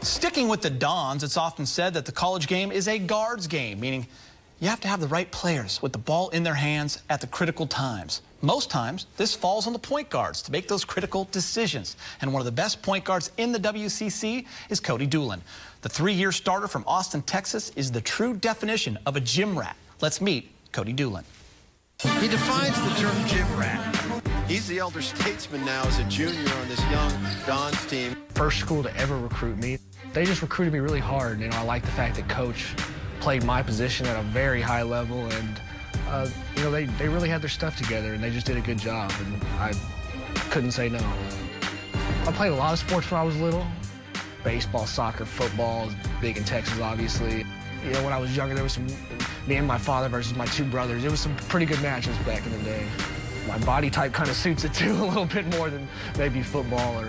Sticking with the Dons, it's often said that the college game is a guards game, meaning you have to have the right players with the ball in their hands at the critical times. Most times, this falls on the point guards to make those critical decisions. And one of the best point guards in the WCC is Cody Doolin. The 3-year starter from Austin, Texas is the true definition of a gym rat. Let's meet Cody Doolin. He defines the term gym rat. He's the elder statesman now as a junior on this young Dons team. First school to ever recruit me. They just recruited me really hard. You know, I like the fact that Coach played my position at a very high level, and you know, they really had their stuff together, and they just did a good job, and I couldn't say no. I played a lot of sports when I was little. Baseball, soccer, football is big in Texas, obviously. You know, when I was younger, there was some, me and my father versus my 2 brothers. It was some pretty good matches back in the day. My body type kind of suits it too, a little bit more than maybe football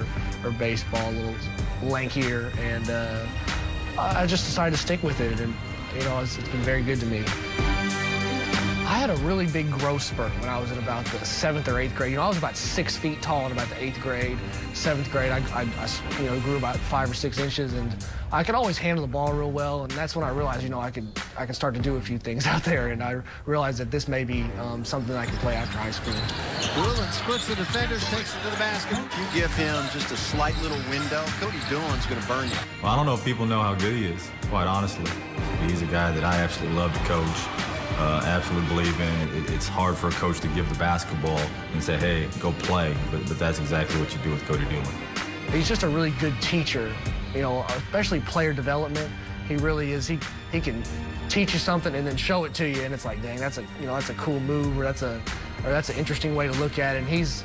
or baseball, a little lankier, and I just decided to stick with it, and you know, it's been very good to me. I had a really big growth spurt when I was in about the 7th or 8th grade. You know, I was about 6 feet tall in about the 8th grade. 7th grade, I you know, grew about 5 or 6 inches, and I could always handle the ball real well. And that's when I realized, you know, I could start to do a few things out there. And I realized that this may be something I could play after high school. Doolin splits the defenders, takes it to the basket. You give him just a slight little window, Cody Doolin's going to burn you. Well, I don't know if people know how good he is, quite honestly. He's a guy that I absolutely love to coach. Absolutely believe in. It's hard for a coach to give the basketball and say, hey, go play, but that's exactly what you do with Cody Doolin. He's just a really good teacher, you know, especially player development. He really is. He can teach you something and then show it to you, and it's like, dang, that's a cool move, or that's an interesting way to look at it. And he's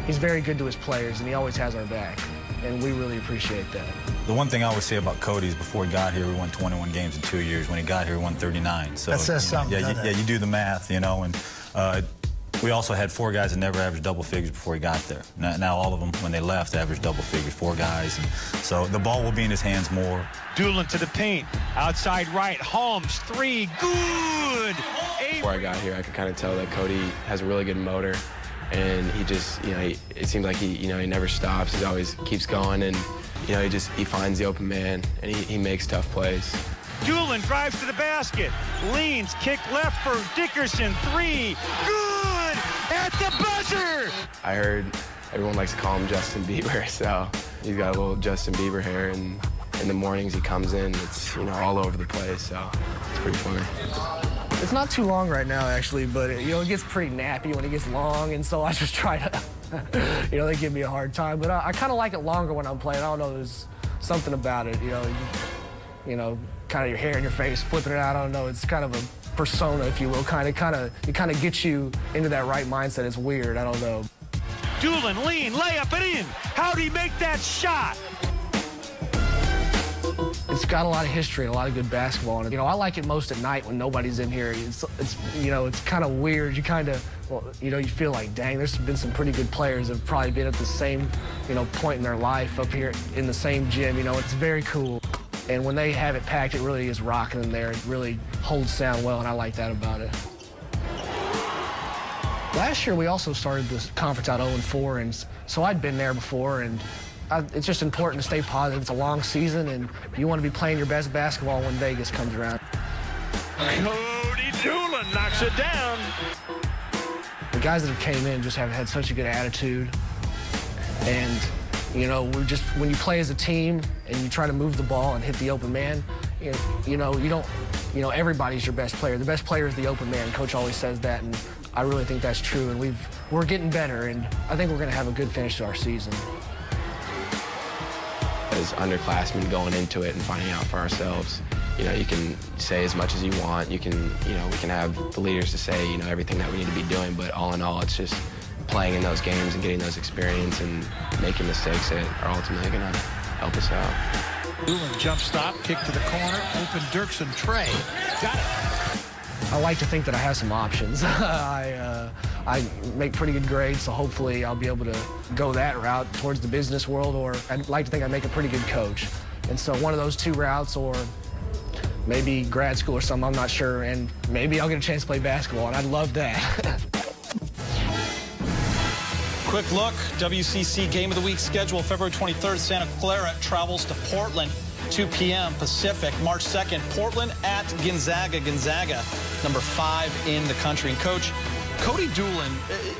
very good to his players, and he always has our back, and we really appreciate that. The one thing I would say about Cody is before he got here, we won 21 games in 2 years. When he got here, we won 39. So that says something. Yeah, you do the math, you know. And we also had 4 guys that never averaged double figures before he got there. Now all of them, when they left, averaged double figures. 4 guys. And so the ball will be in his hands more. Doolin to the paint, outside right, Holmes, 3, good. Before I got here, I could kind of tell that Cody has a really good motor, and he just, you know, it seems like he never stops. He always keeps going, and you know, he finds the open man, and he makes tough plays. Doolin drives to the basket, leans, kick left for Dickerson, 3, good, at the buzzer! I heard everyone likes to call him Justin Bieber, so he's got a little Justin Bieber hair, and in the mornings he comes in, it's, you know, all over the place, so it's pretty funny. It's not too long right now, actually, but you know, it gets pretty nappy when it gets long, and so I just try to, you know, they give me a hard time, but I kind of like it longer when I'm playing. I don't know, there's something about it, you know, kind of your hair in your face, flipping it out. I don't know, it's kind of a persona, if you will, it kind of gets you into that right mindset. It's weird, I don't know. Doolin, lean, layup it in. How'd he make that shot? It's got a lot of history and a lot of good basketball in it. You know, I like it most at night when nobody's in here. It's you know, it's kind of weird. You kind of, well, you know, you feel like, dang, there's been some pretty good players that have probably been at the same, you know, point in their life up here in the same gym. You know, it's very cool. And when they have it packed, it really is rocking in there. It really holds sound well, and I like that about it. Last year, we also started this conference out 0-4, and so I'd been there before, and it's just important to stay positive. It's a long season, and you want to be playing your best basketball when Vegas comes around. Cody Doolin knocks it down. The guys that have came in just have had such a good attitude, and you know, when you play as a team and you try to move the ball and hit the open man, you know, everybody's your best player. The best player is the open man. Coach always says that, and I really think that's true. And we're getting better, and I think we're going to have a good finish to our season. As underclassmen going into it and finding out for ourselves, you know, you can say as much as you want. You can, you know, we can have the leaders to say, you know, everything that we need to be doing, but all in all, it's just playing in those games and getting those experience and making mistakes that are ultimately going to help us out. Doolin jump stop, kick to the corner, open Dirksen tray. Got it. I like to think that I have some options. I make pretty good grades, so hopefully I'll be able to go that route towards the business world, or I'd like to think I make a pretty good coach. And so one of those 2 routes, or maybe grad school or something, I'm not sure, and maybe I'll get a chance to play basketball, and I'd love that. Quick look, WCC Game of the Week schedule. February 23rd, Santa Clara travels to Portland, 2 p.m. Pacific. March 2nd, Portland at Gonzaga. Gonzaga, number 5 in the country. And Coach, Cody Doolin,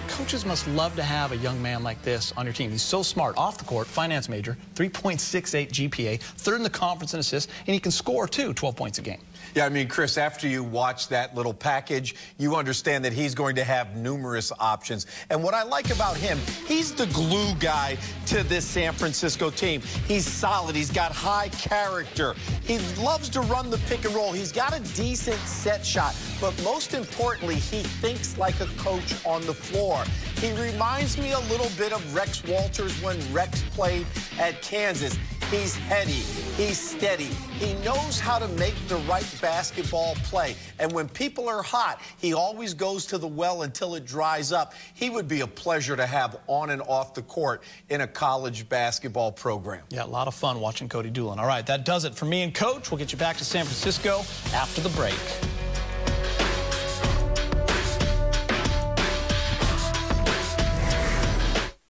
coaches must love to have a young man like this on your team. He's so smart, off the court, finance major, 3.68 GPA, 3rd in the conference in assists, and he can score, too, 12 points a game. Yeah, I mean, Chris, after you watch that little package, you understand that he's going to have numerous options. And what I like about him, he's the glue guy to this San Francisco team. He's solid. He's got high character. He loves to run the pick and roll. He's got a decent set shot. But most importantly, he thinks like a coach on the floor. He reminds me a little bit of Rex Walters when Rex played at Kansas. He's heady. He's steady. He knows how to make the right basketball play. And when people are hot, he always goes to the well until it dries up. He would be a pleasure to have on and off the court in a college basketball program. Yeah, a lot of fun watching Cody Doolin. All right, that does it for me and Coach. We'll get you back to San Francisco after the break.